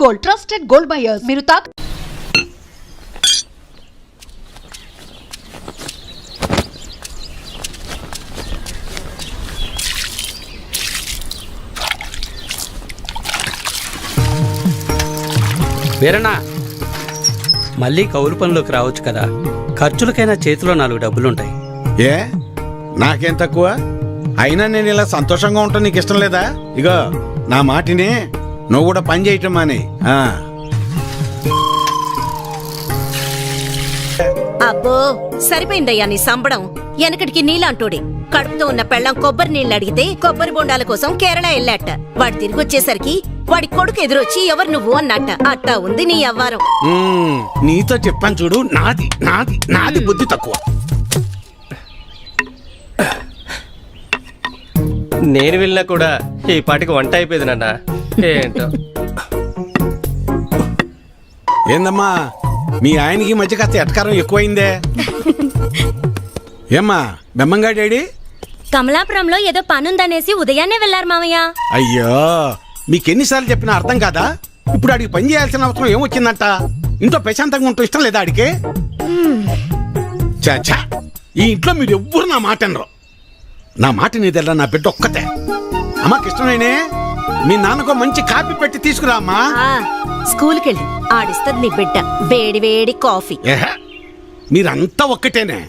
Gold, trusted gold buyers. మీరు వీరన్నా, మళ్ళీ కౌలు పనిలోకి రావచ్చు కదా. ఖర్చులకైనా చేతిలో 4 డబ్బులుంటాయి. ఏ నాకేం తక్కువ? అయినా నేను ఇలా సంతోషంగా ఉంటా నీకు ఇష్టం లేదా? ఇగో నా మాటిని, నువ్వు కూడా పని చేయటం మాని. అబ్బో సరిపోయిందయ్యా నీ సంబడం. వెనకటికి నీలాంటోడే కడుపుతో ఉన్న పెళ్ళం కొబ్బరి నీళ్ళు అడిగితే కొబ్బరి బొండాల కోసం కేరళ వెళ్ళాట. వాడు తిరిగి వచ్చేసరికి వాడి కొడుకు ఎదురొచ్చి ఎవరు నువ్వు అన్నట్ట. అట్టా ఉంది నీ అవ్వారం. నీతో చెప్పాను చూడు, నాది నాది నాది బుద్ధి తక్కువ. నేను వెళ్ళినా కూడా ఈ పాటికి వంట అయిపోయింది నాన్న. ఏంటో ఏందమ్మా మీ ఆయనకి మధ్య కాస్త ఎటకారం ఎక్కువైందే. ఏమ్మా బెమ్మంగా డాడీ? కమలాపురంలో ఏదో పనుందనేసి ఉదయాన్నే వెళ్లారు మామయ్య. అయ్యో మీకెన్నిసార్లు చెప్పినా అర్థం కాదా? ఇప్పుడు ఆడికి పని చేయాల్సిన అవసరం ఏమొచ్చిందంట? ఇంట్లో ప్రశాంతంగా ఉంటూ ఇష్టం లేదా ఆడికి? చాచా ఈ ఇంట్లో మీరు ఎవ్వరు నా మాట అనరు. నా మాట నీదెల్లా నా బిడ్డ ఒక్కతే. అమ్మకి ఇష్టమైనే మీ నాన్నకు మంచి కాపీ పెట్టి తీసుకురా అమ్మా. స్కూల్కి వెళ్ళి ఆడిస్తుంది నీ బిడ్డ వేడి వేడి కాఫీ. మీరంతా ఒక్కటేనే.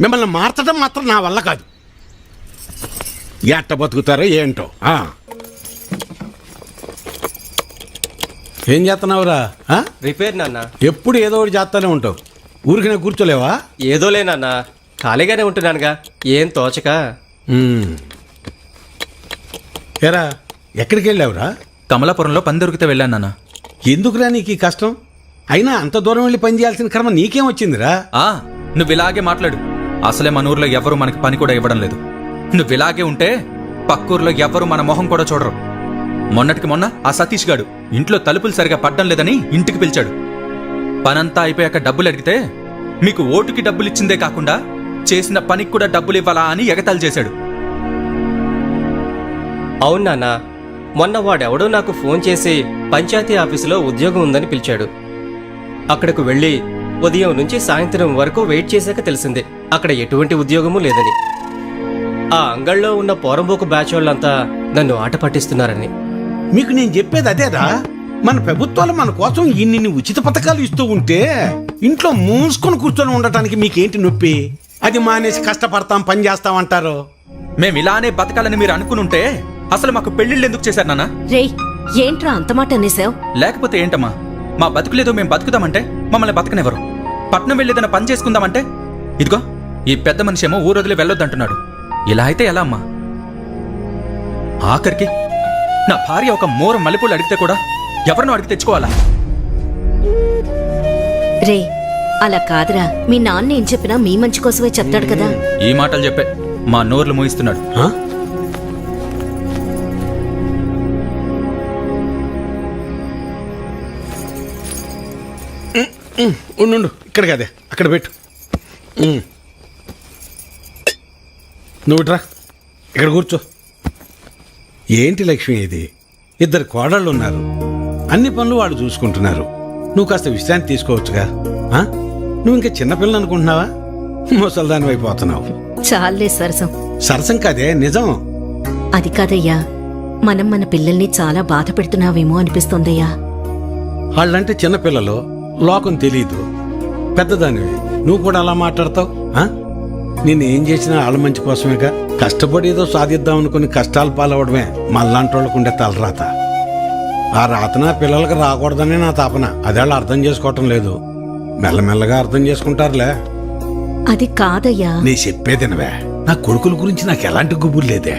మిమ్మల్ని మార్చడం మాత్రం నా వల్ల కాదు. ఎట్ట బతుకుతారో ఏంటో. ఏం చేస్తున్నావురా? రిపేర్ నాన్న. ఎప్పుడు ఏదో ఒకటి చేస్తానే ఉంటావు. ఊరికనే కూర్చోలేవా? ఏదోలే నాన్న, ఖాళీగానే ఉంటున్నానుగా, ఏం తోచక. ఏరా ఎక్కడికి వెళ్ళావురా? కమలాపురంలో పని దొరికితే వెళ్ళాను నాన్న. ఎందుకురా నీకు ఈ కష్టం? అయినా అంత దూరం వెళ్ళి పని చేయాల్సిన కర్మ నీకేం వచ్చిందిరా? నువ్వు ఇలాగే మాట్లాడు. అసలే మన ఊర్లో ఎవరు మనకి పని కూడా ఇవ్వడం లేదు. నువ్వు ఇలాగే ఉంటే పక్కూర్లో ఎవరు మన మొహం కూడా చూడరు. మొన్నటికి మొన్న ఆ సతీష్ గాడు ఇంట్లో తలుపులు సరిగా పడ్డం లేదని ఇంటికి పిలిచాడు. పనంతా అయిపోయాక డబ్బులు అడిగితే మీకు ఓటుకి డబ్బులు ఇచ్చిందే కాకుండా చేసిన పనికి కూడా డబ్బులు ఇవ్వాలా అని ఎగతాళి చేశాడు. అవును నాన్న, మొన్న వాడెవడో నాకు ఫోన్ చేసి పంచాయతీ ఆఫీసులో ఉద్యోగం ఉందని పిలిచాడు. అక్కడకు వెళ్ళి ఉదయం నుంచి సాయంత్రం వరకు వెయిట్ చేశాక తెలిసింది అక్కడ ఎటువంటి ఉద్యోగమూ లేదని. ఆ అంగళ్ళలో ఉన్న పోరంబోకు బ్యాచ్ వాళ్ళంతా నన్ను ఆట పట్టిస్తున్నారని. మీకు నేను చెప్పేది అదేరా. మన ప్రభుత్వాలు మన కోసం ఇన్ని ఉచిత పథకాలు ఇస్తూ ఉంటే ఇంట్లో మూసుకొని కూర్చొని ఉండటానికి మీకేంటి నొప్పి? అది మానేసి కష్టపడతాం పని చేస్తామంటారు. మేము ఇలానే బతకాలని మీరు అనుకునుంటే అసలు మాకు పెళ్లిళ్ళు ఎందుకు చేశారు నాన్న? రేయ్ ఏంట్రా అంత మాట అనేసావు? లేకపోతే ఏంటమ్మా, మా బతుకులేదో మేము బతుకుదామంటే మమ్మల్ని బతకనివ్వరు. పట్నం వెళ్ళేదన్న పని చేసుకుందామంటే ఇదిగో ఈ పెద్ద మనిషి ఏమో ఊరొదిలి వెళ్ళొద్దంటున్నాడు. ఇలా అయితే ఎలా అమ్మా? ఆఖరికి నా భార్య ఒక మూర మల్లెపూలు అడిగితే కూడా ఎవరినో అడిగి తెచ్చుకోవాలా? రే అలా కాదురా, మీ నాన్న ఏం చెప్పినా మీ మంచి కోసమే చెప్తాడు కదా. ఈ మాటలు చెప్పే మా నోర్లు మూయిస్తున్నాడు. ఉండు, ఇక్కడ కదే అక్కడ పెట్టు. నువ్వు రా, ఇక్కడ కూర్చో. ఏంటి లక్ష్మి ఇది? 2 కోడళ్ళు ఉన్నారు. అన్ని పనులు వాళ్ళు చూసుకుంటున్నారు. నువ్వు కాస్త విశ్రాంతి తీసుకోవచ్చుగా. నువ్వు ఇంకా చిన్నపిల్లలు అనుకుంటున్నావా? ముసల్దాని అయిపోతున్నావు. చాలే సరసం. సరసం కాదే, నిజం. అది కాదయ్యా, మనం మన పిల్లల్ని చాలా బాధ పెడుతున్నావేమో అనిపిస్తోందయ్యా. వాళ్ళంటే చిన్నపిల్లలు, లోకం తెలీదు. పెద్దదానివి నువ్వు కూడా అలా మాట్లాడతావు? నేనేం చేసినా వాళ్ళ మంచి కోసమేగా. కష్టపడి ఏదో సాధిద్దాం అనుకుని కష్టాలు పాలవడమే మళ్ళాంటి వాళ్ళకు ఉండే తలరాత. ఆ రాతన పిల్లలకు రాకూడదనే నా తాపన. అదేళ్ళు అర్థం చేసుకోవటం లేదు. మెల్లమెల్లగా అర్థం చేసుకుంటారులే. అది కాదయ్యా. నీ చెప్పేదినవే. నా కొడుకుల గురించి నాకు ఎలాంటి గుబురు లేదే.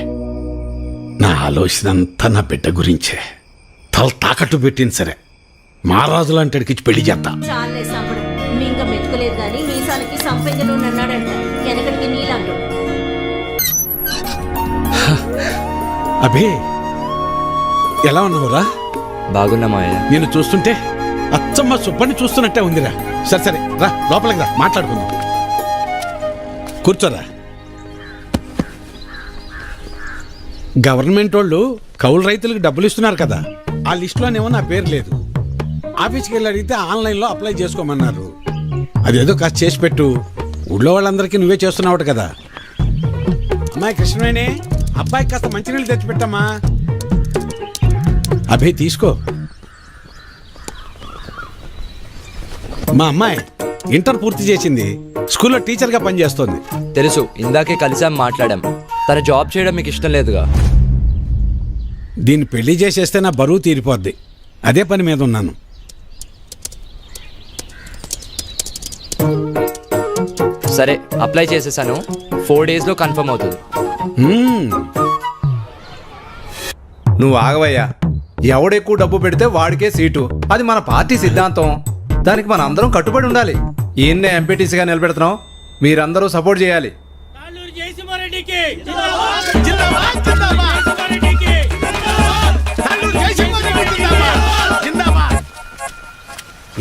నా ఆలోచన అంతా నా బిడ్డ గురించే. తల తాకట్టు పెట్టింది సరే, మహారాజు లాంటి అడిగిచ్చి పెళ్లి చేస్తా. చాలే సంబడం. మింగ మెతుకులేదు గాని మీసాలకి సంపెంగలు అన్నాడంట. వెనకటికి నీలాంటో. అభి ఎలా ఉన్నావురా? బాగున్నా మావయ్య. నేను చూస్తుంటే అచ్చమ్మ సుబ్బని చూస్తున్నట్టే ఉందిరా. సరే సరే రా, లోపలికి రా, మాట్లాడుకుందాం. కూర్చోరా. గవర్నమెంట్ వాళ్ళు కౌలు రైతులకు డబ్బులు ఇస్తున్నారు కదా, ఆ లిస్టులోనేమో నా పేరు లేదు. ఆఫీస్కి వెళ్ళి అడిగితే ఆన్లైన్లో అప్లై చేసుకోమన్నారు. అదేదో కాస్త చేసి పెట్టు. ఊళ్ళో వాళ్ళందరికీ నువ్వే చేస్తున్నావు కదా. అమ్మాయి కృష్ణవేణి, అబ్బాయికి కాస్త మంచినీళ్ళు తెచ్చిపెట్టమ్మా. అభయ్ తీసుకో. మా అమ్మాయి ఇంటర్ పూర్తి చేసింది, స్కూల్లో టీచర్గా పనిచేస్తోంది. తెలుసు, ఇందాకే కలిసాం, మాట్లాడాం. తన జాబ్ చేయడం మీకు ఇష్టం లేదుగా. దీన్ని పెళ్లి చేసేస్తే నా బరువు తీరిపోద్ది. అదే పని మీద ఉన్నాను. సరే, అప్లై చేసేసాను. 4 daysలో కన్ఫర్మ్ అవుతుంది. నువ్వు ఆగవయ్యా. ఎవడెక్కువ డబ్బు పెడితే వాడికే సీటు. అది మన పార్టీ సిద్ధాంతం. దానికి మన అందరం కట్టుబడి ఉండాలి. ఈయన్నే ఎంపీటీసీగా నిలబెడుతున్నాం. మీరందరూ సపోర్ట్ చేయాలి.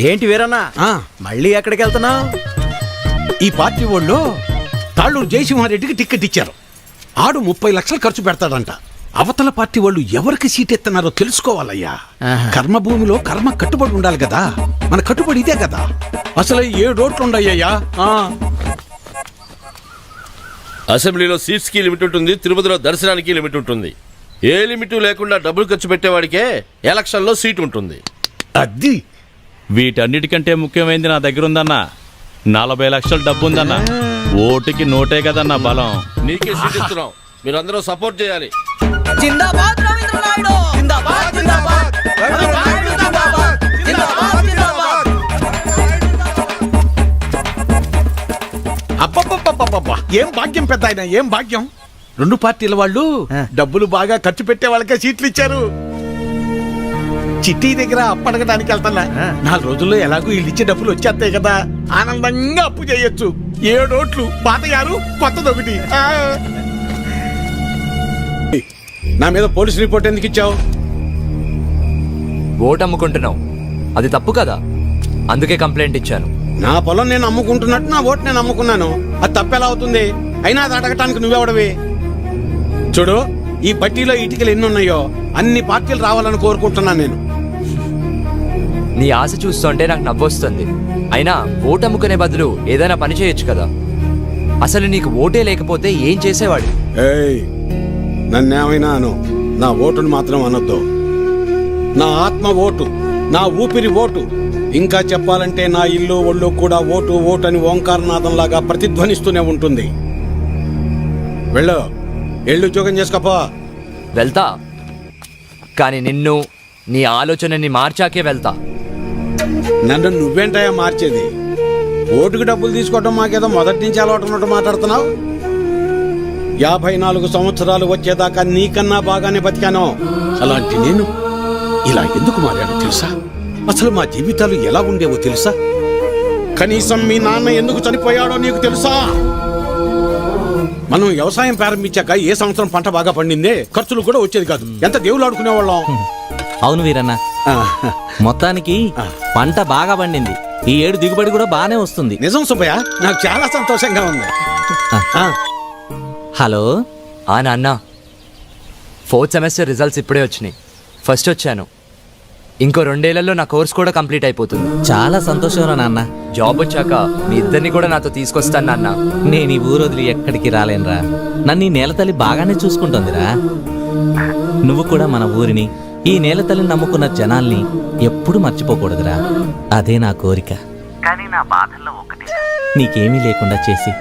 ఏంటి వీరన్నా, మళ్ళీ ఎక్కడికి వెళ్తున్నావు? ఈ పార్టీ వాళ్ళు తాళ్ళూరు జయసింహారెడ్డికి టికెట్ ఇచ్చారు. ఆడు 30 లక్షలు ఖర్చు పెడతాడంట. అవతల పార్టీ వాళ్ళు ఎవరికి సీట్ ఎత్తన్నారో తెలుసుకోవాలయ్యా. కర్మభూమిలో కర్మ కట్టుబడి ఉండాలి కదా. మన కట్టుబడి ఇదే కదా. అసలు 7 ఓట్లు ఉండయ్యా. అసెంబ్లీలో సీట్స్ కి లిమిట్ ఉంటుంది, తిరుపతిలో దర్శనానికి లిమిట్ ఉంటుంది. ఏ లిమిట్ లేకుండా డబ్బులు ఖర్చు పెట్టేవాడికే ఎలక్షన్లో సీట్ ఉంటుంది. అది వీటన్నిటికంటే ముఖ్యమైనది నా దగ్గర ఉందన్న. 40 లక్షల డబ్బు ఉందన్న. ఓటుకి నోటే కదన్న బలం. నీకే సీట్ ఇస్తున్నాం, మీరందరూ సపోర్ట్ చేయాలి. అబ్బబ్బబ్బబ్బబ్బా, ఏం భాగ్యం పెద్ద ఆయన, ఏం భాగ్యం. 2 పార్టీల వాళ్ళు డబ్బులు బాగా ఖర్చు పెట్టే వాళ్ళకే సీట్లు ఇచ్చారు. చిట్టి దగ్గర అప్పడగడానికి వెళ్తున్నా. 4 రోజుల్లో ఎలాగో వీళ్ళు ఇచ్చే డబ్బులు వచ్చేస్తాయి కదా. ఆనందంగా అప్పు చేయొచ్చు. 7 ఓట్లు, పాత 6, కొత్తదొకటి. నా మీద పోలీస్ రిపోర్ట్ ఎందుకు ఇచ్చావు? ఓటు అమ్ముకుంటున్నావు, అది తప్పు కదా. అందుకే కంప్లైంట్ ఇచ్చాను. నా పొలం నేను అమ్ముకుంటున్నట్టు నా ఓటు నేను అమ్ముకున్నాను. అది తప్పెలా అవుతుంది? అయినా అది అడగటానికి నువ్వెవడవి? చూడు, ఈ బట్టీలో ఇటుకలు ఎన్ని ఉన్నాయో అన్ని పార్టీలు రావాలని కోరుకుంటున్నాను నేను. నీ ఆశ చూస్తుంటే నాకు నవ్వొస్తుంది. అయినా ఓటు అమ్ముకునే బదులు ఏదైనా పని చేయొచ్చు కదా. అసలు నీకు ఓటే లేకపోతే ఏం చేసేవాడు? ఏయ్, నన్నేమైనా అను, నా ఓటును మాత్రం అనొద్దు. నా ఆత్మ ఓటు, నా ఊపిరి ఓటు. ఇంకా చెప్పాలంటే నా ఇల్లు ఒళ్ళు కూడా ఓటు ఓటు అని ఓంకారనాథంలాగా ప్రతిధ్వనిస్తూనే ఉంటుంది. వెళ్ళు, ఎళ్ళు ఉద్యోగం చేసుకోపో. వెళ్తా, కానీ నిన్ను, నీ ఆలోచనని మార్చాకే వెళ్తా. నన్ను నువ్వేంటయా మార్చేది? ఓటుకు డబ్బులు తీసుకోవటం మాకేదో మొదటి నుంచి అలవాటు ఉన్నట్టు మాట్లాడుతున్నావు. 54 సంవత్సరాలు వచ్చేదాకా నీకన్నా బాగానే బతికాను. అలాంటి నేను ఇలా ఎందుకు మారాను తెలుసా? అసలు మా జీవితాలు ఎలా ఉండేవో తెలుసా? కనీసం మీ నాన్న ఎందుకు చనిపోయాడో నీకు తెలుసా? మనం వ్యవసాయం ప్రారంభించాక ఏ సంవత్సరం పంట బాగా పండిందే, ఖర్చులు కూడా వచ్చేది కాదు. ఎంత దేవుళ్ళు ఆడుకునేవాళ్ళం. అవును వీరన్న, మొత్తానికి పంట బాగా పండింది. ఈ ఏడు దిగుబడి కూడా బాగానే వస్తుంది. నిజం సుబ్బయ్య, నాకు చాలా సంతోషంగా ఉంది. హలో నాన్న, 4th సెమిస్టర్ రిజల్ట్స్ ఇప్పుడే వచ్చినాయి. ఫస్ట్ వచ్చాను. ఇంకో 2 ఏళ్లలో నా కోర్స్ కూడా కంప్లీట్ అయిపోతుంది. చాలా సంతోషం నాన్న. జాబ్ వచ్చాక మీ ఇద్దరిని కూడా నాతో తీసుకొస్తాను నాన్న. నేను ఈ ఊరు వదిలి ఎక్కడికి రాలేనురా. నన్ను ఈ నేల తల్లి బాగానే చూసుకుంటుందిరా. నువ్వు కూడా మన ఊరిని, ఈ నేల తల్లిని నమ్ముకున్న జనాల్ని ఎప్పుడు మర్చిపోకూడదురా. అదే నా కోరిక. కానీ నా బాధల్లో ఒకటి, నీకేమీ లేకుండా చేసి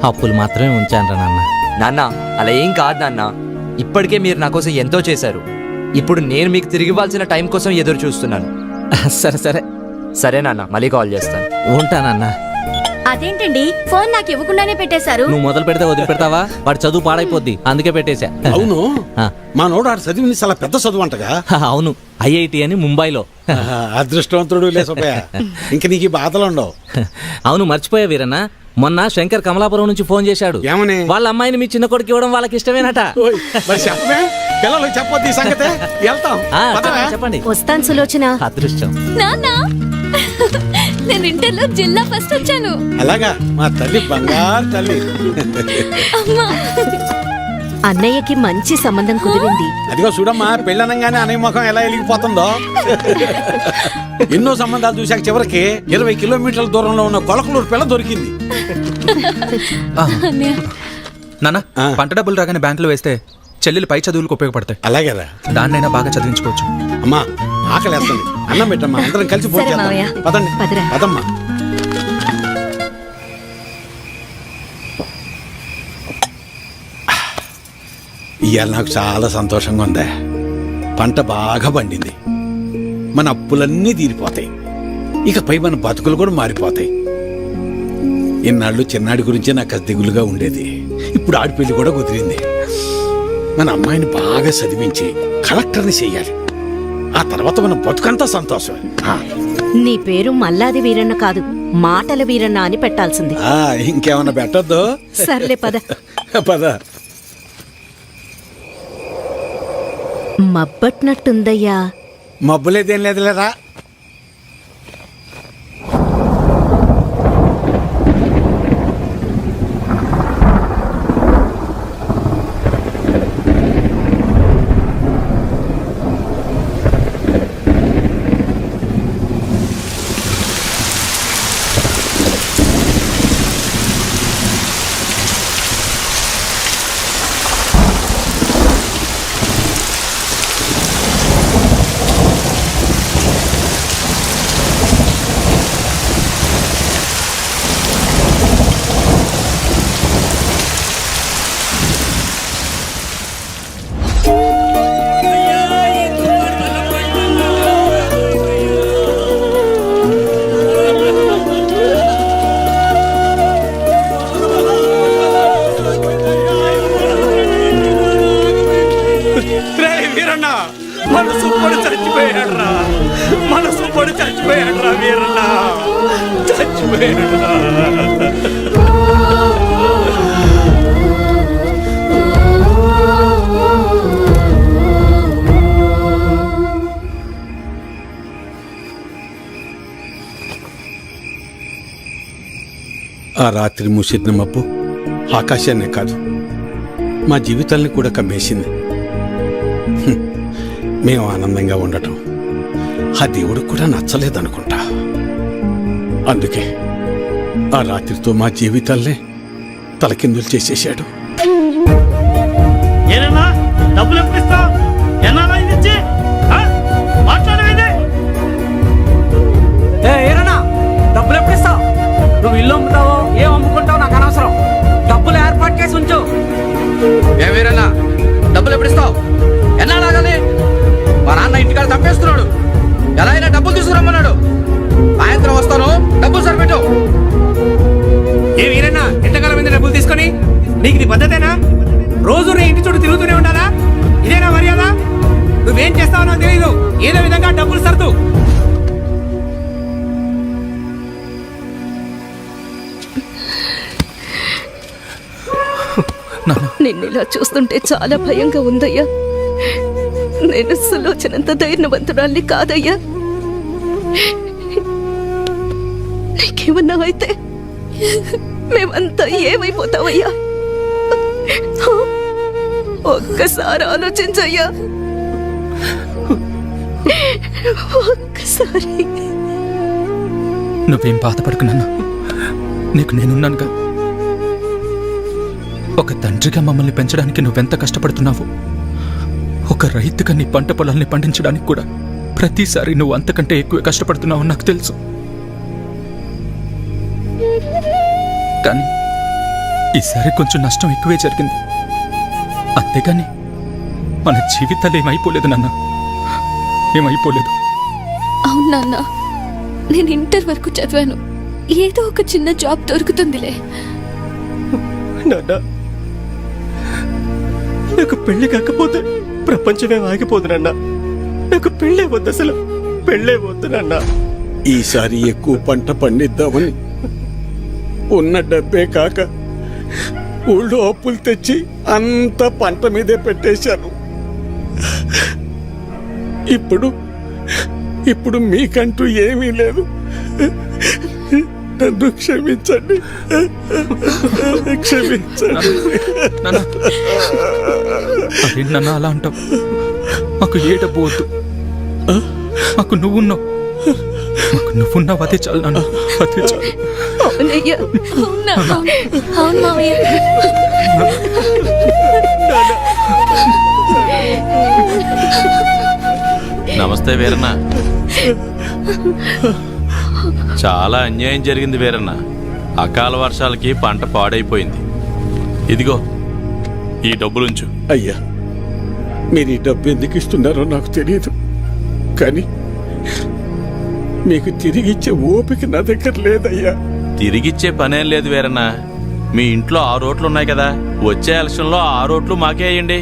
అప్పులు మాత్రమే ఉంచానురా నాన్న. నాన్న, అలా ఏం కాదు నాన్న. ఇప్పటికే మీరు నా కోసం ఎంతో చేశారు. ఇప్పుడు నేను మీకు తిరిగి ఇవ్వాల్సిన టైం కోసం ఎదురు చూస్తున్నాను. సరే సరే సరే నాన్న, మళ్ళీ కాల్ చేస్తాను. ఉంటానన్నా. అదేంటండి, ఫోన్ నాకు ఇవ్వకుండానే పెట్టేశారు. నువ్వు మొదలు పెడితే వదిలిపెడతావా? వాడి చదువు పాడైపోద్ది, అందుకే పెట్టేశా. అవును, మా నోడు ఆడు చదివింది చాలా పెద్ద చదువు అంటగా. అవును, IIT అని ముంబైలో. అదృష్టవంతుడు లే సుబ్బయ్య, ఇంక నీకు ఈ బాధలు ఉండవు. అవును, మర్చిపోయా వీరన్న, మొన్న శంకర్ కమలాపురం నుంచి ఫోన్ చేశాడు. ఏమని? వాళ్ళ అమ్మాయిని మీ చిన్న కొడుకు ఇవ్వడం వాళ్ళకి ఇష్టమేనట. ఓయ్, మరి చెప్పమే, పిల్లలు చెప్పొద్దు ఈ సంగతే. వెళ్తాం, పదవే. చెప్పండి. వస్తాను సులోచన. అదృష్టం. నాన్న, నేను ఇంటర్లో జిల్లా ఫస్ట్ వచ్చాను. అలాగా, మా తల్లి బంగారు తల్లి. అన్నయ్యకి మంచి సంబంధం కుదిరింది. అదిగో చూడమ్మా, పెళ్ళనంగానే అనే ముఖం ఎలా వెలిగిపోతుందో. ఎన్నో సంబంధాలు చూశాక చివరికి 20 కిలోమీటర్ల దూరంలో ఉన్న కొలకలూరు పిల్ల దొరికింది. నాన్న, పంట డబ్బులు రాగానే బ్యాంకులో వేస్తే చెల్లెలు పై చదువులకు ఉపయోగపడతాయి. అలాగేరా, దాన్నైనా బాగా చదివించుకోవచ్చు. అమ్మా ఆకలేస్తుంది, అన్నం పెట్టమ్మా, అందరం కలిసి సరే మావయ్య. పదండి. పదరా. పదమ్మా. ఇవాళ నాకు చాలా సంతోషంగా ఉందా. పంట బాగా పండింది, మన అప్పులన్నీ తీరిపోతాయి, ఇకపై మన బతుకులు కూడా మారిపోతాయి. ఇన్నాళ్ళు చిన్నాడి గురించే నాకు అది దిగులుగా ఉండేది. ఇప్పుడు ఆడిపెళ్లి కూడా కుదిరింది. మన అమ్మాయిని బాగా చదివించి కలెక్టర్ని చెయ్యాలి. ఆ తర్వాత మన బతుకంతా సంతోషమే. నీ పేరు మల్లాది వీరన్న కాదు, మాటల వీరన్న అని పెట్టాల్సింది. ఇంకేమన్నా పెట్టద్దు. సర్లే పద. పద. మబ్బట్నట్టుందయ్యా. మబ్బులేదేం లేదులేరా. మనసు పడి చచ్చిపోయాడ్రా, మనసు పడి చచ్చిపోయాడ్రా వీరన్న, చచ్చిపోయాడ్రా. ఆ రాత్రి మూసిన మబ్బు ఆకాశాన్నే కాదు, మా జీవితాల్ని కూడా కమ్మేసింది. మేము ఆనందంగా ఉండటం ఆ దేవుడికి కూడా నచ్చలేదనుకుంటా. అందుకే ఆ రాత్రితో మా జీవితాల్నే తలకిందులు చేసేశాడు. డబ్బులు ఎప్పుడు ఇస్తావు? ఎన్నాళ్ళ ఇచ్చి మాట్లాడేది? డబ్బులు ఎప్పుడు ఇస్తావు? నువ్వు ఇల్లు అమ్ముతావో ఏం అమ్ముకుంటావు నాకు అనవసరం. డబ్బులు ఏర్పాటు చేసి ఉంచు. ఏ వీరన్నా, డబ్బులు ఎప్పుడు ఇస్తావు? ఎన్నాళ్ళాగాలి? మా నాన్న ఇంటికాడ తప్పేస్తున్నాడు. ఎలా అయినా డబ్బులు తీసుకురమ్మన్నాడు. సాయంత్రం వస్తాను, డబ్బులు సరిపెట్టు. ఏ వీరన్నా, ఎంతకాలం మీద డబ్బులు తీసుకొని? నీకు ఇది పద్ధతేనా? రోజు నీ ఇంటి చుట్టూ తిరుగుతూనే ఉండాలా? ఇదేనా మర్యాద? నువ్వేం చేస్తావో నాకు తెలియదు. ఏదో విధంగా డబ్బులు సర్దు. నిన్ను ఇలా చూస్తుంటే చాలా భయంగా ఉందయ్యా. నేను సులోచనంత ధైర్యవంతురాల్ని కాదయ్యా. నీకేమన్నావైతే మేమంతా ఏమైపోతావయ్యా? ఒక్కసారి ఆలోచించయ్యా, ఒక్కసారి. నువ్వేం బాధపడుకున్నా, నీకు నేనున్నానుగా. ఒక తండ్రిగా మమ్మల్ని పెంచడానికి నువ్వెంత కష్టపడుతున్నావు. ఒక రైతుగా నీ పంట పొలాల్ని పండించడానికి కూడా ప్రతిసారి నువ్వు అంతకంటే ఎక్కువ కష్టపడుతున్నావు నాకు తెలుసు. కానీ ఈసారి కొంచెం నష్టం ఎక్కువే జరిగింది. అంతేగాని మన జీవితాలు ఏమైపోలేదు నాన్న, ఏమైపోలేదు. అవును నాన్న, నేను ఇంటర్ వరకు చదివాను. ఏదో ఒక చిన్న జాబ్ దొరుకుతుందిలే. నాన్న, నాకు పెళ్లి కాకపోతే ప్రపంచమే ఆగిపోదునన్నా. నాకు పెళ్ళే వద్దు, అసలు పెళ్ళే వద్దు నాన్న. ఈసారి ఎక్కువ పంట పండిద్దామని ఉన్న డబ్బే కాక ఊళ్ళో అప్పులు తెచ్చి అంత పంట మీదే పెట్టేశాను. ఇప్పుడు మీకంటూ ఏమీ లేదు. నన్ను క్షమించండి, క్షమించండి. నన్ను అలా అంటావు? మాకు ఏ డబ్బు వద్దు, మాకు నువ్వున్నావు, మాకు నువ్వున్నావు, అదే చాలు నాన్న, అదే చాలు. అవునయ్యా, అవునా? అవును మావయ్య. నమస్తే వీరన్న. చాలా అన్యాయం జరిగింది వీరన్న. అకాల వర్షాలకి పంట పాడైపోయింది. ఇదిగో ఈ డబ్బులుంచు. అయ్యా, మీరు ఈ డబ్బు ఎందుకు ఇస్తున్నారో నాకు తెలియదు, కానీ మీకు తిరిగిచ్చే ఓపిక నా దగ్గర లేదయ్యా. తిరిగిచ్చే పనేం లేదు వీరన్న. మీ ఇంట్లో 6 ఓట్లు ఉన్నాయి కదా, వచ్చే ఎలక్షన్లో 6 ఓట్లు మాకే అయ్యండి.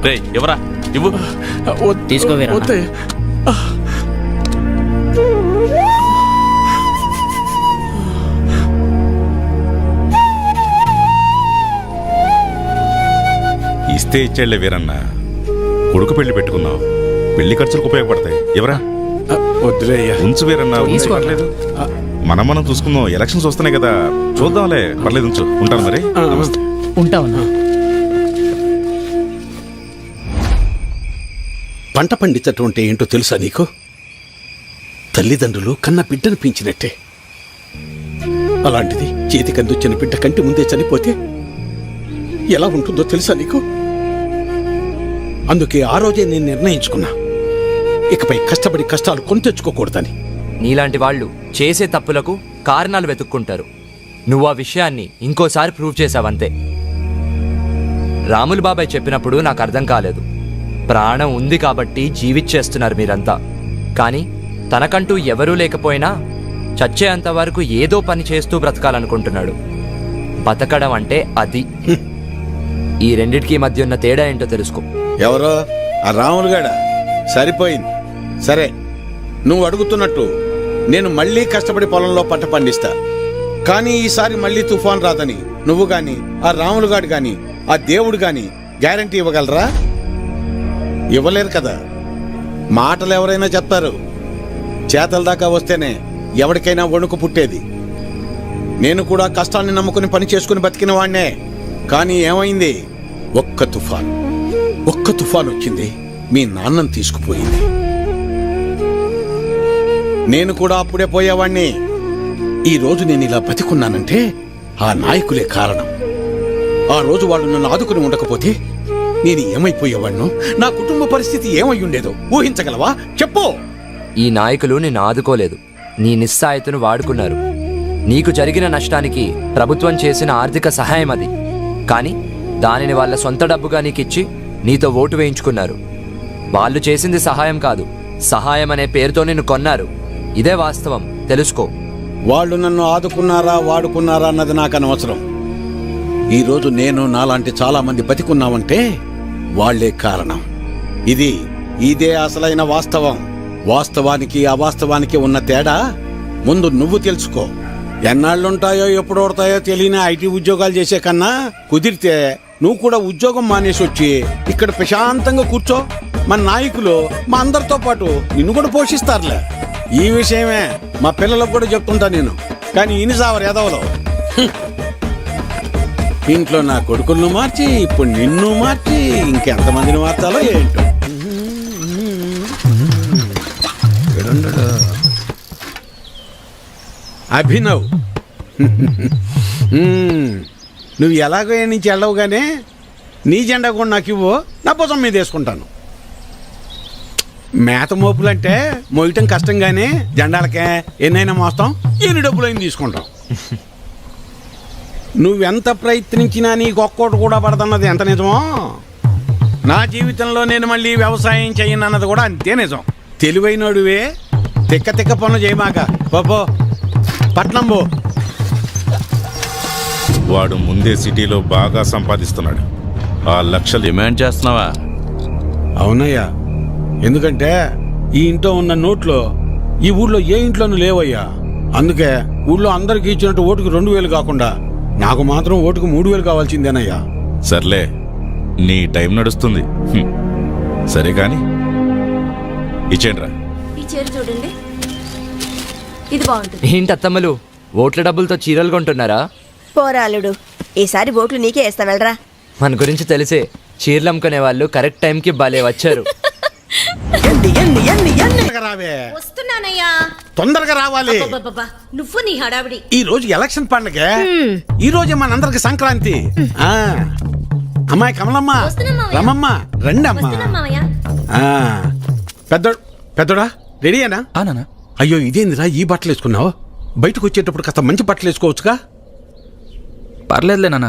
రే ఇవ్వరా, ఇవ్వు. తీసుకో వీరన్న. ఇస్తే ఇచ్చేళ్లే వీరన్న, కొడుకు పెళ్లి పెట్టుకున్నావు, పెళ్లి ఖర్చులకు ఉపయోగపడతాయి. ఎవరా? వద్దులేయ్యా, ఉంచు వీరన్న, పర్లేదు. మనం చూసుకుందాం, ఎలక్షన్స్ వస్తున్నాయి కదా, చూద్దాంలే, పర్లేదు, ఉంచు. ఉంటాను మరి. ఉంటావన్నా. పంట పండించటం అంటే ఏంటో తెలుసా నీకు? తల్లిదండ్రులు కన్న బిడ్డను పెంచినట్టే. అలాంటిది చేతికందొచ్చిన బిడ్డ కంటి ముందే చనిపోతే ఎలా ఉంటుందో తెలుసా నీకు? అందుకే ఆ రోజే నేను నిర్ణయించుకున్నా, ఇకపై కష్టపడి కష్టాలు కొని తెచ్చుకోకూడదని. నీలాంటి వాళ్ళు చేసే తప్పులకు కారణాలు వెతుక్కుంటారు. నువ్వు ఆ విషయాన్ని ఇంకోసారి ప్రూవ్ చేశావంతే. రాములు బాబాయ్ చెప్పినప్పుడు నాకు అర్థం కాలేదు. ప్రాణం ఉంది కాబట్టి జీవిచ్చేస్తున్నారు మీరంతా. కానీ తనకంటూ ఎవరూ లేకపోయినా చచ్చేంత వరకు ఏదో పని చేస్తూ బ్రతకాలనుకుంటున్నాడు. బతకడం అంటే అది. ఈ రెండిటికి మధ్య ఉన్న తేడా ఏంటో తెలుసుకో. ఎవరో ఆ రాములుగాడా? సరిపోయింది. సరే, నువ్వు అడుగుతున్నట్టు నేను మళ్ళీ కష్టపడి పొలంలో పంట పండిస్తా. కానీ ఈసారి మళ్ళీ తుఫాన్ రాదని నువ్వు గాని, ఆ రాములుగాడు గాని, ఆ దేవుడు గాని గ్యారంటీ ఇవ్వగలరా? ఇవ్వలేరు కదా. మాటలు ఎవరైనా చెప్తారు, చేతల దాకా వస్తేనే ఎవరికైనా వణుకు పుట్టేది. నేను కూడా కష్టాన్ని నమ్ముకుని పని చేసుకుని బతికిన వాణ్ణే. కానీ ఏమైంది? ఒక్క తుఫాన్ వచ్చింది, మీ నాన్నను తీసుకుపోయింది. నేను కూడా అప్పుడే పోయేవాణ్ణి. ఈ రోజు నేను ఇలా బతికున్నానంటే ఆ నాయకులే కారణం. ఆ రోజు వాళ్ళు నన్ను ఆదుకుని ఉండకపోతే నేను ఏమైపోయేవాణ్ణు? నా కుటుంబ పరిస్థితి ఏమై ఉండేదో ఊహించగలవా? చెప్పు. ఈ నాయకులు నిన్ను ఆదుకోలేదు, నీ నిస్సాయతను వాడుకున్నారు. నీకు జరిగిన నష్టానికి ప్రభుత్వం చేసిన ఆర్థిక సహాయం అది. కానీ దానిని వాళ్ళ సొంత డబ్బుగా నీకిచ్చి నీతో ఓటు వేయించుకున్నారు. వాళ్ళు చేసింది సహాయం కాదు, సహాయం అనే పేరుతో నిన్ను కొన్నారు. ఇదే వాస్తవం, తెలుసుకో. వాళ్ళు నన్ను ఆదుకున్నారా వాడుకున్నారా అన్నది నాకు అనవసరం. ఈరోజు నేను నాలాంటి చాలా మంది బతికున్నామంటే వాళ్లే కారణం. ఇదే అసలైన వాస్తవం. వాస్తవానికి అవాస్తవానికి ఉన్న తేడా ముందు నువ్వు తెలుసుకో. ఎన్నాళ్ళుంటాయో ఎప్పుడు ఓడతాయో తెలియని ఐటీ ఉద్యోగాలు చేసే కన్నా కుదిరితే నువ్వు కూడా ఉద్యోగం మానేసి వచ్చి ఇక్కడ ప్రశాంతంగా కూర్చో. మన నాయకులు మా అందరితో పాటు నిన్ను కూడా పోషిస్తారులే. ఈ విషయమే మా పిల్లలకు కూడా చెప్తుంటా నేను. కానీ ఇనిసావరు ఎదవలో ఇంట్లో నా కొడుకులను మార్చి ఇప్పుడు నిన్ను మార్చి ఇంకెంతమందిని మార్చాలో ఏంటో. అభినవ్, నువ్వు ఎలాగో ఏ నుంచి వెళ్ళవుగానే నీ జెండా కూడా నాకు ఇవ్వు, నా భుజం మీద వేసుకుంటాను. మేత మోపులంటే మోయటం కష్టం కానీ జెండాలకే ఎన్నైనా మోస్తాం, ఎన్ని డబ్బులైనా తీసుకుంటాం. నువ్వెంత ప్రయత్నించినా నీకు ఒక్కోటి కూడా పడదన్నది ఎంత నిజమో, నా జీవితంలో నేను మళ్ళీ వ్యవసాయం చేయనన్నది కూడా అంతే నిజం. తెలివైనడువే, తిక్క తిక్క పనులు చేయమాక. పో పట్నం పో. వాడు ముందే సిటీలో బాగా సంపాదిస్తున్నాడు. ఆ లక్షలు డిమాండ్ చేస్తున్నావా? అవునయ్యా, ఎందుకంటే ఈ ఇంట్లో ఉన్న నోట్లో ఈ ఊళ్ళో ఏ ఇంట్లోనూ లేవయ్యా. అందుకే ఊళ్ళో అందరికి ఇచ్చినట్టు ఓటుకు 2000 కాకుండా నాకు మాత్రం ఓటుకు 3000 కావాల్సిందేనయ్యా. సర్లే, నీ టైం నడుస్తుంది. సరే కాని ఇచ్చేండ్రా. ఈ చీర చూడండి, ఇది బాగుంటుంది. ఏంటి అత్తమ్మలు ఓట్ల డబ్బులతో చీరలు కొంటున్నారా? పోరాలుడు, ఈసారి ఓట్లు నీకే వేస్తా వెళ్ళరా. మన గురించి తెలిసే చీరలు అమ్ముకునే వాళ్ళు కరెక్ట్ టైంకి భలే వచ్చారు. తొందరగా రావే, వస్తున్నానయ్యా. తొందరగా రావాలి. అబ్బబ్బబ్బబ్బా, నువ్వు నీ హడావిడి. ఈ రోజు ఎలక్షన్ పండగ, ఈ రోజే మనందరికి సంక్రాంతి. ఆ అమ్మాయి కమలమ్మ, రమమ్మ, రండి అమ్మా. ఆ, పెద్దోడా రెడీయేనా? ఆనా? అయ్యో ఇదేందిరా ఈ బట్టలు వేసుకున్నావు? బయటకు వచ్చేటప్పుడు కాస్త మంచి బట్టలు వేసుకోవచ్చుగా. పర్లేదులే నాన్న.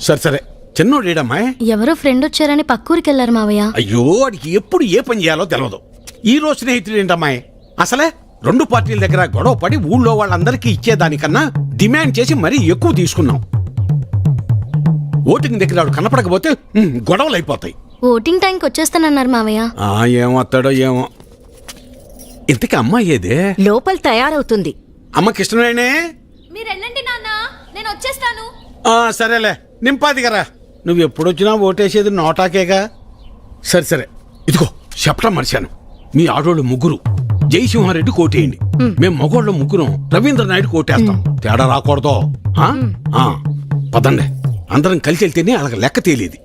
సరే సరే, చిన్నోడేడమ్మాయి? ఎవరో ఫ్రెండ్ వచ్చారని పక్కూరికి వెళ్ళారు మావయ్య. అయ్యో వాడికి ఎప్పుడు ఏ పని చేయాలో తెలియదు. ఈ రోజు స్నేహితుడు ఏంటమ్మాయి? అసలే 2 పార్టీల దగ్గర గొడవ పడి ఊళ్ళో వాళ్ళందరికీ ఇచ్చేదానికన్నా డిమాండ్ చేసి మరీ ఎక్కువ తీసుకున్నాం. ఓటింగ్ దగ్గర వాడు కనపడకపోతే గొడవలు అయిపోతాయి. ఓటింగ్ టైంకి వచ్చేస్తానన్నారు మావయ్య. ఏమొస్తాడో ఏమో. ఇంతకీ అమ్మాయి ఏదే? లోపల తయారవుతుంది. అమ్మకి ఇష్టమేనే? మీరు వెళ్ళండి నాన్న, నేను వచ్చేస్తాను. సరేలే, నింపాదిగరా. నువ్వు ఎప్పుడొచ్చినా ఓటేసేది నోటాకేగా. సరే సరే, ఇదిగో చెప్పడం మర్చాను. మీ ఆడోళ్ళు ముగ్గురు జయసింహారెడ్డి కోటేయండి, మేము మగోళ్ళ ముగ్గురం రవీంద్ర నాయుడు కోటేస్తాం. తేడా రాకూడదు. పదండి, అందరం కలిసి వెళ్తేనే అలాగ లెక్క తేలేది.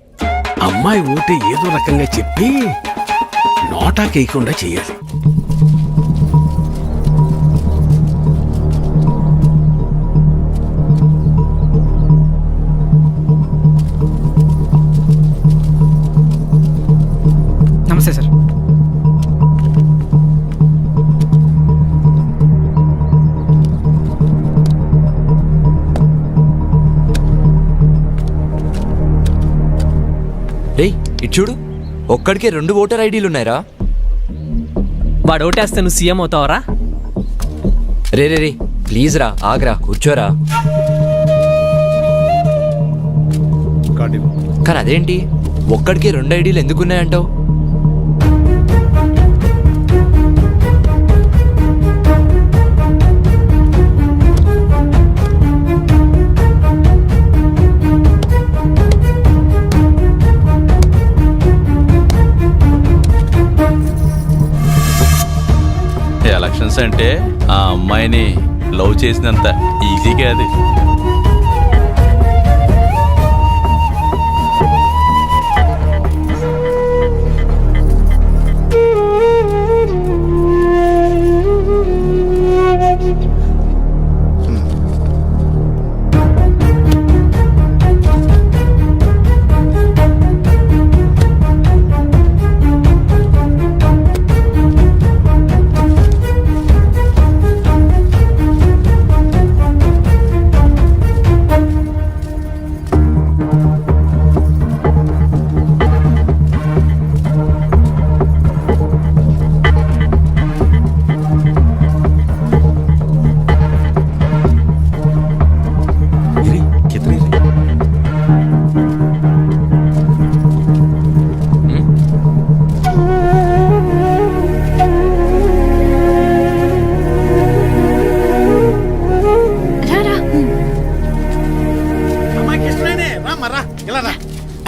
అమ్మాయి ఓటే ఏదో రకంగా చెప్పి నోటాకేయకుండా చెయ్యాలి. నమస్తే సార్. రేయ్ ఇటు చూడు, ఒక్కడికే 2 ఓటర్ ఐడీలు ఉన్నాయరా. వాడు ఓటేస్తే నువ్వు CM అవుతావరా? Ray ray ray please రా, ఆగ్రా, కూర్చోరా. కానీ అదేంటి ఒక్కడికే 2 ఐడీలు ఎందుకున్నాయంటావు? ఎలక్షన్స్ అంటే ఆ అమ్మాయిని లవ్ చేసినంత ఈజీ కాదు.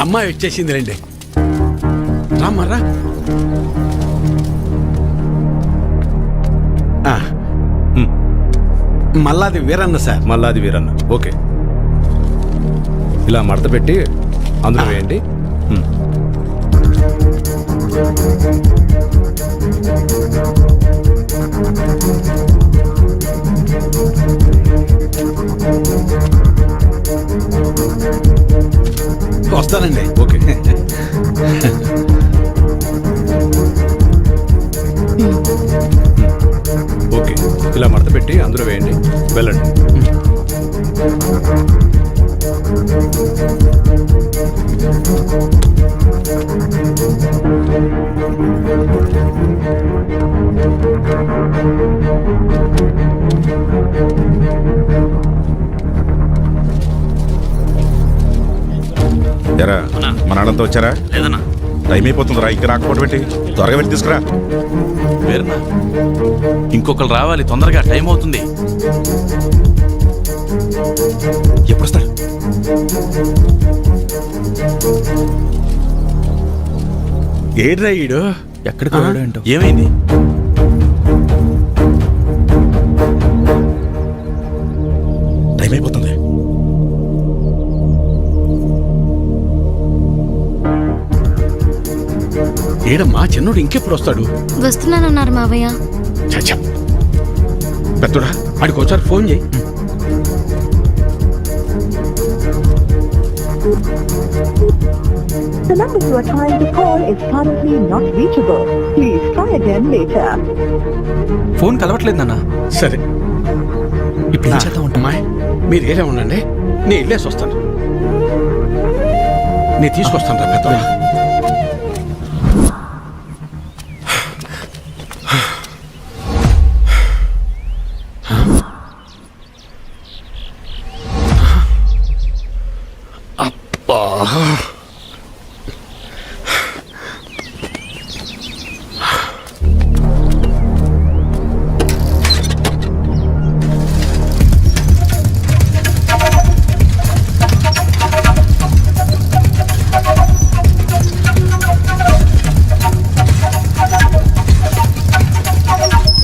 అమ్మాయి వచ్చేసింది రండి. రామర్రా. మల్లాది వీరన్న సార్. మల్లాది వీరన్న, ఓకే. ఇలా మడత పెట్టి అందులో వేయండి. వస్తానండి. ఓకే. ఓకే, ఇలా మడత పెట్టి అందులో వేయండి. వెళ్ళండి. ఎరా మన వాళ్ళంతా వచ్చారా? లేదన్నా, టైం అయిపోతుందిరా. ఇంకా రాకపోవడం పెట్టి త్వరగా వెళ్ళి తీసుకురా. వేరన్నా, ఇంకొకరు రావాలి తొందరగా, టైం అవుతుంది. ఎప్పుడు వస్తారు? ఏడ్రా ఈడు? ఎక్కడికి వెళ్ళాడు ఏంటో. ఏమైంది? లేడమ్మా, చిన్నోడు ఇంకెప్పుడు వస్తాడు? వస్తున్నానన్నారు మావయ్య. చచ్చా, పెద్దోడా ఆడికి ఒకసారి ఫోన్ చేయి. The number you are trying to call is currently not reachable. Please try again later. Phone కలవట్లేదు నాన్న. సరే, ఇప్పుడు ఏం చేద్దాం ఉంటా? అమ్మాయి మీరు ఏరే ఉండండి, నేను వెళ్ళేసి వస్తాను. నేను తీసుకొస్తాను రా పెద్దోడా.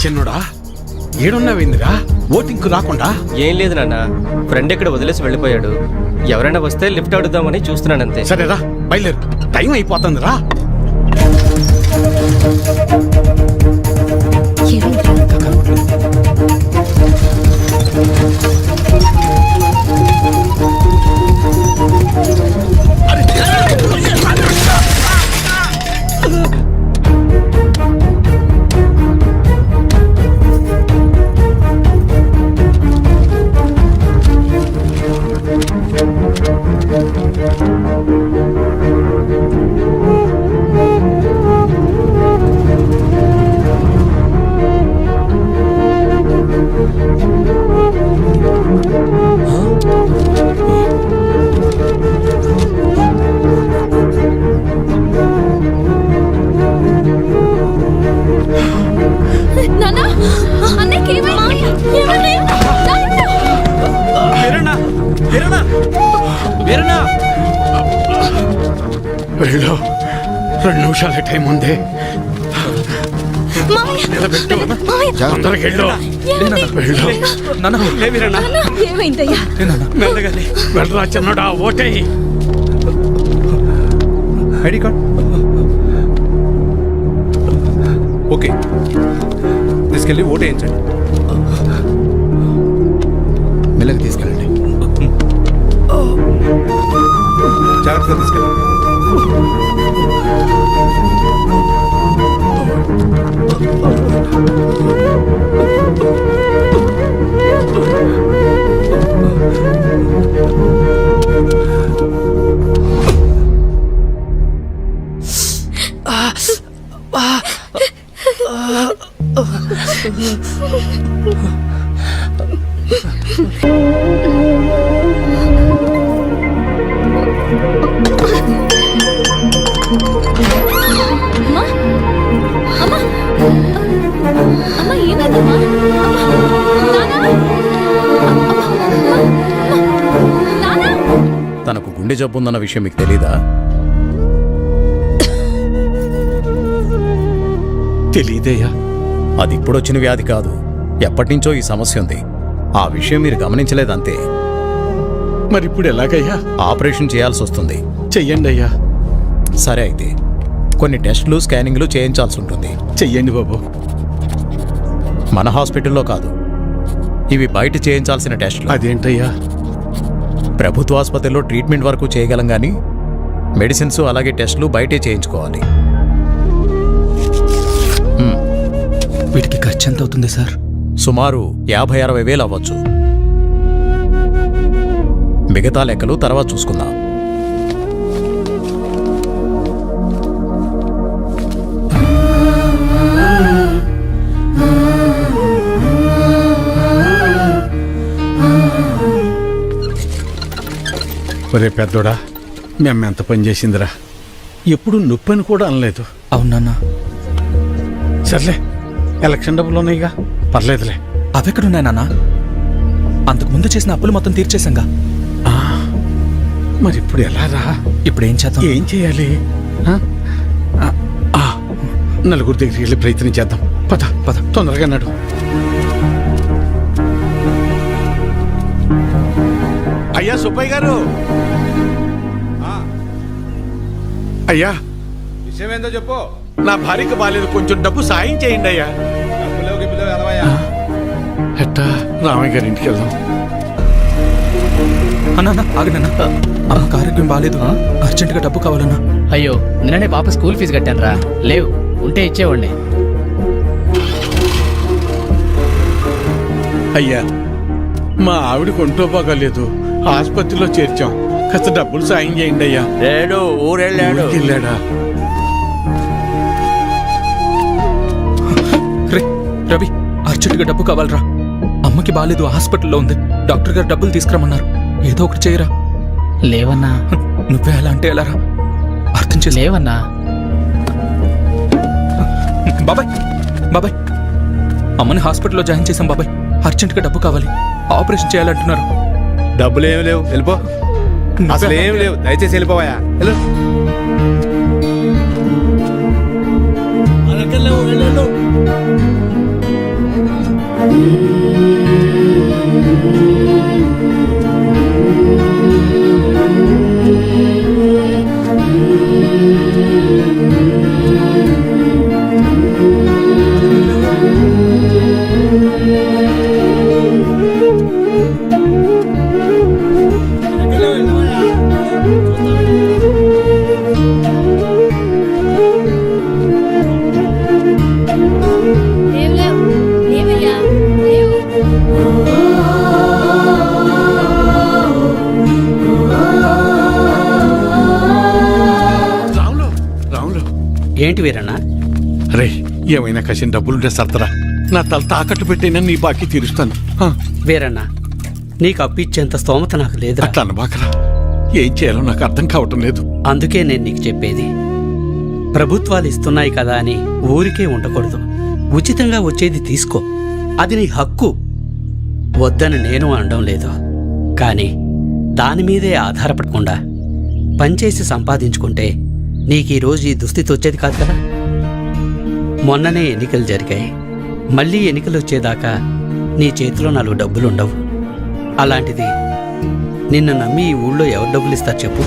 చిన్నోడా ఏడున్నావేందిరా ఓటింగ్కు రాకుండా? ఏం లేదు నాన్న, ఫ్రెండ్ ఇక్కడ వదిలేసి వెళ్ళిపోయాడు. ఎవరైనా వస్తే లిఫ్ట్ అడుగుదామని చూస్తున్నానంతే. సరేరా బయలుదేరు, టైం అయిపోతుందిరా. నాన్న, అన్నయ్యకి ఏమైంది? వెళ్ళు, 2 నిమిషాల టైం ఉంది. నిలబెట్టు, తొందరగా వెళ్ళు. వెళ్ళు. ఏమైందయ్యా? వెళ్ళరా చిన్నోడా, ఓటేయి. ఐడి కార్డ్ ఓకే, తీసుకెళ్ళి ఓటు వేయించండి. మెల్లగా తీసుకెళ్ళండి, జాగ్రత్తగా తీసుకెళ్ళండి. అమ్మా, ఏమైందమ్మా? తనకు గుండె జబ్బు ఉందన్న విషయం మీకు తెలీదా? తెలీదయ్యా. అది ఇప్పుడొచ్చిన వ్యాధి కాదు, ఎప్పటినుంచో ఈ సమస్య ఉంది. ఆ విషయం మీరు గమనించలేదంతే. మరి ఇప్పుడు ఎలాగయ్యా? ఆపరేషన్ చేయాల్సి వస్తుంది. చెయ్యండి అయ్యా. సరే అయితే కొన్ని టెస్టులు స్కానింగ్లు చేయించాల్సి ఉంటుంది. చెయ్యండి బాబు. మన హాస్పిటల్లో కాదు, ఇవి బయట చేయించాల్సిన టెస్టులు. అదేంటయ్యా? ప్రభుత్వ ఆసుపత్రిలో ట్రీట్మెంట్ వరకు చేయగలం కానీ మెడిసిన్స్ అలాగే టెస్టులు బయటే చేయించుకోవాలి. వీటికి ఖర్చు ఎంత అవుతుంది సార్? సుమారు 50-60 వేలు అవ్వచ్చు. మిగతా లెక్కలు తర్వాత చూసుకుందాం. ఒరే పెద్దోడా, మేము ఎంత పని చేసిందిరా, ఎప్పుడు నొప్పని కూడా అనలేదు. అవునన్నా. సర్లే, ఎలక్షన్ డబ్బులు ఉన్నాయిగా, పర్లేదులే. అవెక్కడున్నాయి నాన్న? అంతకు ముందు చేసిన అప్పులు మొత్తం తీర్చేశాంగా. మరి ఇప్పుడు ఎలా రా? ఇప్పుడు ఏం చేద్దాం? ఏం చేయాలి? నలుగురు దగ్గరికి వెళ్ళి ప్రయత్నం చేద్దాం. పద పద, తొందరగా నడు. అయ్యా సుబ్బయ్య గారు, అయ్యా విషయం ఏందో చెప్పు. నా భార్యకి బాలేదు, కొంచెం డబ్బు సాయం చేయండి అయ్యా. ఎట్టా రామయ్య గారి ఇంటికి వెళ్దాం. అన్నా ఆగనన్నా, అమ్మకి ఆరోగ్యం బాగాలేదు, అర్జెంటుగా డబ్బు కావాలన్నా. అయ్యో నిన్ననే పాప స్కూల్ ఫీజు కట్టాను రా, లేవు ఉంటే ఇచ్చేవాడిని. అయ్యా, మా ఆవిడకి ఒంట్లో బాగాలేదు, ఆసుపత్రిలో చేర్చాం, కాస్త డబ్బులు సాయం చేయండి అయ్యా. లేడు, ఊరెళ్ళాడు. ఊరికి వెళ్ళాడా? రే రవి, అర్జెంటుగా డబ్బు కావాలరా. అమ్మకి బాగాలేదు, హాస్పిటల్లో ఉంది, డాక్టర్ గారు డబ్బులు తీసుకురమ్మన్నారు. ఏదో ఒకటి చేయరా. లేవన్నా. నువ్వే అలా అంటే ఎలారా? అర్థం చేసి లేవన్నా. బాబాయ్ బాబాయ్, అమ్మని హాస్పిటల్లో జాయిన్ చేశాం బాబాయ్, అర్జెంటుగా డబ్బు కావాలి, ఆపరేషన్ చేయాలంటున్నారు. డబ్బులు ఏమి లేవు, వెళ్ళిపో. అసలు ఏమి లేవు, దయచేసి వెళ్ళిపోవా. వెళ్ళు. రాములు, రాములు. ఏంటి వీరన్నా? రే, ఏమైనా కసిన డబ్బులుంటే సర్దరా, నా తల తాకట్టు పెట్టైనా నీ బాకీ తీరుస్తాను. వీరన్నా, నీకు అప్పిచ్చేంత స్తోమత నాకు లేదు. అట్లా అనబాకరా, ఏం చేయాలో నాకు అర్థం కావటం లేదు. అందుకే నేను నీకు చెప్పేది, ప్రభుత్వాలు ఇస్తున్నాయి కదా అని ఊరికే ఉండకూడదు. ఉచితంగా వచ్చేది తీసుకో, అది నీ హక్కు. వద్దని నేను అనడం లేదు, కానీ దాని మీదే ఆధారపడకుండా పనిచేసి సంపాదించుకుంటే నీకు ఈరోజు ఈ దుస్థితి వచ్చేది కాదు కదా. మొన్ననే ఎన్నికలు జరిగాయి, మళ్ళీ ఎన్నికలు వచ్చేదాకా నీ చేతిలో 4 డబ్బులుండవు. అలాంటిది నిన్ను నమ్మి ఈ ఊళ్ళో ఎవరు డబ్బులు ఇస్తారు చెప్పు?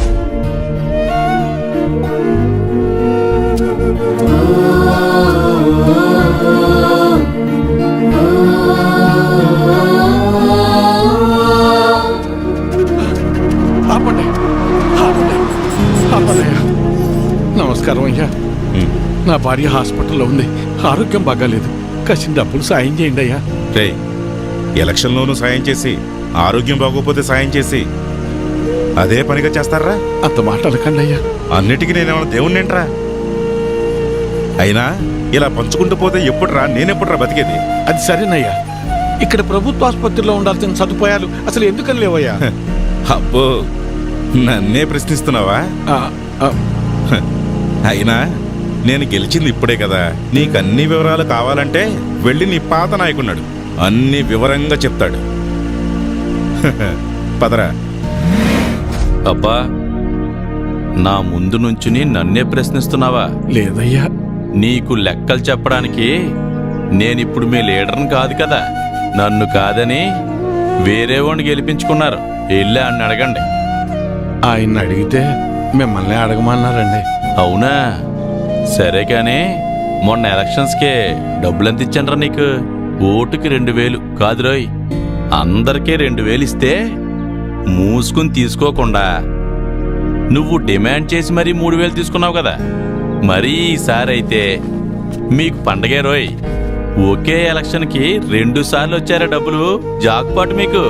ఆపండి, ఆపండి, ఆపండి అయ్యా. నమస్కారం అయ్యా. నా భార్య హాస్పిటల్లో ఉంది, ఆరోగ్యం బాగాలేదు, కాసిన డబ్బులు సాయం చేయండి అయ్యా. రే, ఎలక్షన్లోనూ సాయం చేసి ఆరోగ్యం బాగోపోతే సాయం చేసి అదే పనిగా చేస్తారా? అంత మాట అనకండి అయ్యా. అన్నిటికీ నేనేమన్నా దేవుణ్ణేంట్రా? అయినా ఇలా పంచుకుంటూ పోతే ఎప్పుడురా, నేనెప్పుడురా బతికేది? అది సరేనయ్యా, ఇక్కడ ప్రభుత్వ ఆసుపత్రిలో ఉండాల్సిన సదుపాయాలు అసలు ఎందుకని లేవయ్యా? అబ్బో, నన్నే ప్రశ్నిస్తున్నావా? అయినా నేను గెలిచింది ఇప్పుడే కదా, నీకన్ని వివరాలు కావాలంటే వెళ్ళి నీ పాత నాయకున్నాడు, అన్ని వివరంగా చెప్తాడు. పదరా. అబ్బా, నా ముందు నుంచుని నన్నే ప్రశ్నిస్తున్నావా? లేదయ్యా. నీకు లెక్కలు చెప్పడానికి నేనిప్పుడు మీ లీడర్ని కాదు కదా. నన్ను కాదని వేరే వాడిని గెలిపించుకున్నారు, వెళ్ళి అని అడగండి. ఆయన అడిగితే మిమ్మల్ని అడగమన్నారండి. అవునా? సరే కానీ మొన్న ఎలక్షన్స్కే డబ్బులెంత ఇచ్చానరా నీకు? ఓటుకి 2000 కాదురోయ్, అందరికీ 2000 ఇస్తే మూసుకుని తీసుకోకుండా నువ్వు డిమాండ్ చేసి మరీ 3000 తీసుకున్నావు కదా. మరీ ఈసారి అయితే మీకు పండగే రోయ్. ఒకే ఎలక్షన్కి 2 సార్లు వచ్చారా డబ్బులు, జాక్పాట్ మీకు.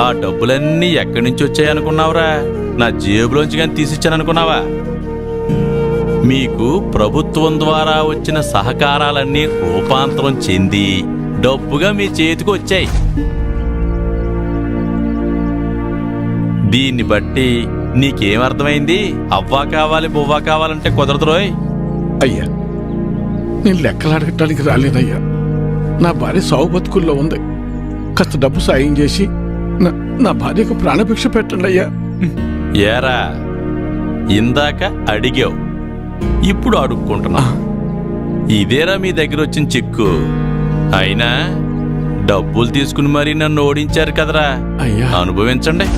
ఆ డబ్బులన్నీ ఎక్కడి నుంచి వచ్చాయనుకున్నావురా? నా జేబులోంచి కానీ తీసిచ్చాననుకున్నావా? మీకు ప్రభుత్వం ద్వారా వచ్చిన సహకారాలన్నీ రూపాంతరం చెంది డబ్బుగా మీ చేతికి వచ్చాయి. దీన్ని బట్టి నీకేమర్థమైంది? అవ్వా కావాలి బువ్వా కావాలంటే కుదరదు రోయ్. అయ్యా, నేను లెక్కలు అడగటానికి రాలేదయ్యా. నా భార్య సావు బతుకుల్లో ఉంది, కాస్త డబ్బు సాయం చేసి నా భార్యకు ప్రాణభిక్ష పెట్టండి అయ్యా. ఏరా, ఇందాక అడిగావు, ఇప్పుడు అడుక్కుంటున్నా. ఇదేరా మీ దగ్గర వచ్చిన చిక్కు. అయినా డబ్బులు తీసుకుని మరీ నన్ను ఓడించారు కదరా, అయ్యా. అనుభవించండి.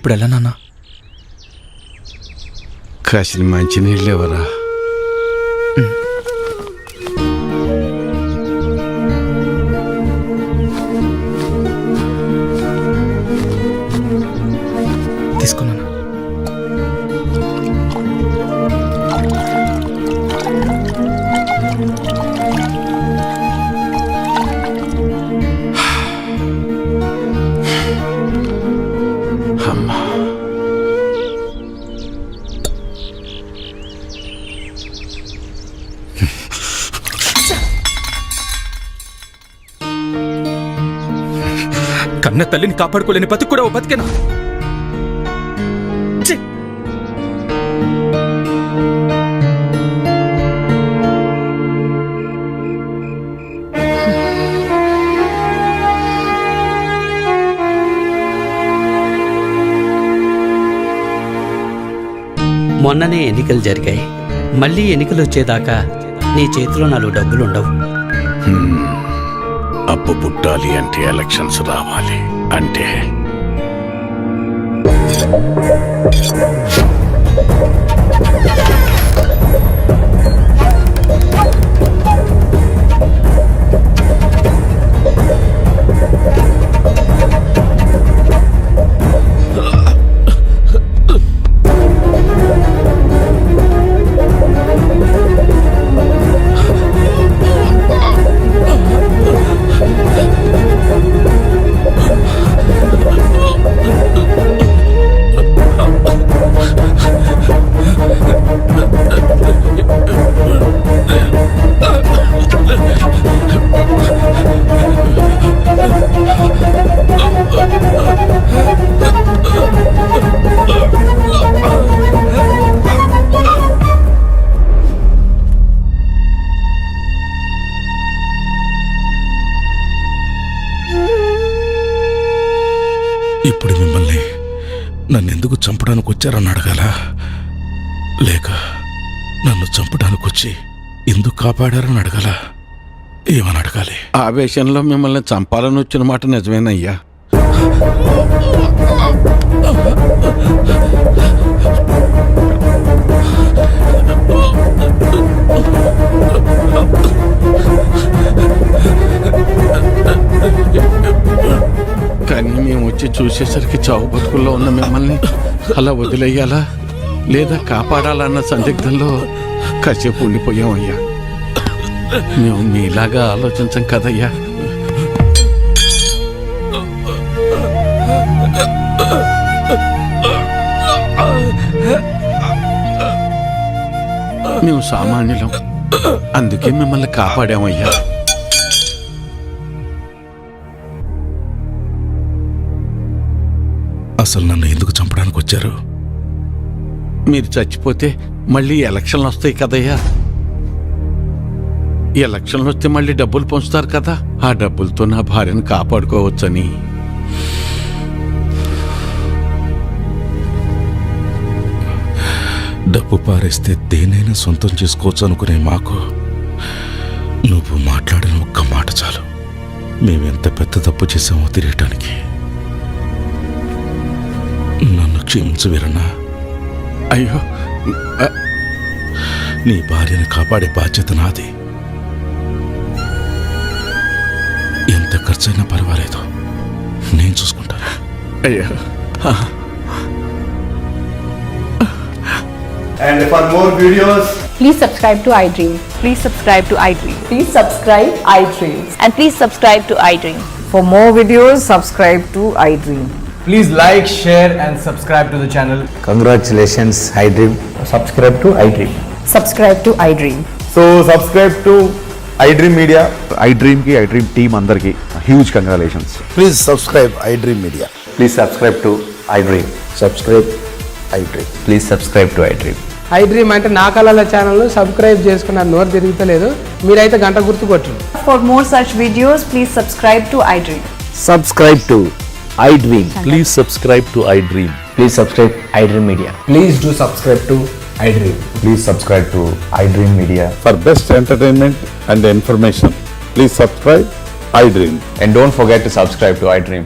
ఇప్పుడు ఎలా నాన్న? కాసిన మంచి నీళ్ళు ఎవరా? తీసుకున్నాను. అమ్మా, కన్న తల్లిని కాపాడుకోలేని బతుకు కూడా ఓ బతికేనా? ఛీ! మొన్ననే ఎన్నికలు జరిగాయి. మళ్ళీ ఎన్నికలు వచ్చేదాకా నీ చేతిలో 4 డబ్బులుండవు. అప్పు పుట్టాలి అంటే ఎలక్షన్స్ రావాలి అంటే ఇప్పుడు మిమ్మల్ని నన్నెందుకు చంపడానికి వచ్చారని అడగాల, లేక నన్ను చంపడానికి వచ్చి ఎందుకు కాపాడారని అడగాల? ఏమని అడగాలి? ఆవేశంలో మిమ్మల్ని చంపాలని వచ్చిన మాట నిజమేనయ్యా. కానీ మేము వచ్చి చూసేసరికి చావు బతుకుల్లో ఉన్న మిమ్మల్ని అలా వదిలేయాలా లేదా కాపాడాలన్న సందిగ్ధంలో కాసేపు ఉండిపోయామయ్యా. మేము మీలాగా ఆలోచించం కదయ్యా. మేము సామాన్యులం, అందుకే మిమ్మల్ని కాపాడామయ్యా. అసలు నన్ను ఎందుకు చంపడానికి వచ్చారు? మీరు చచ్చిపోతే మళ్ళీ ఎలక్షన్లు వస్తాయి కదయ్యా. ఎలక్షన్లు వస్తే మళ్ళీ డబ్బులు పంచుతారు కదా, ఆ డబ్బులతో నా భార్యను కాపాడుకోవచ్చని. డబ్బు పారేస్తే దేనైనా సొంతం చేసుకోవచ్చు అనుకునే మాకు నువ్వు మాట్లాడిన ఒక్క మాట చాలు, మేమెంత పెద్ద తప్పు చేసామో తిరగటానికి. నన్ను క్షమించు వీరన్నా. అయ్యో, నీ భార్యను కాపాడే బాధ్యత నాది. ఎంత ఖర్చైనా పర్వాలేదు, నేను చూసుకుంటాను. అయ్యో. And for more videos, Please subscribe to iDream. Please subscribe to iDream. Please subscribe iDream. And please subscribe to iDream. For more videos, subscribe to iDream. please like, share and subscribe to the channel. Congratulations iDream. Subscribe to iDream. Subscribe to iDream. So subscribe to iDream Media. iDream ki iDream team andarki huge congratulations. Please subscribe iDream media. Please subscribe to iDream. Subscribe iDream. Please subscribe to iDream. iDream అంటే నా కళల channel subscribe చేసుకున్న నోరు తిరుగుతలేదు, మీరైతే గంట గుర్తు కొట్టండి. For more such videos, please subscribe to iDream. Subscribe to iDream. Please subscribe to iDream. Please subscribe iDream Media. Please do subscribe to iDream. Please subscribe to iDream Media. For best entertainment and information, please subscribe iDream. And don't forget to subscribe to iDream.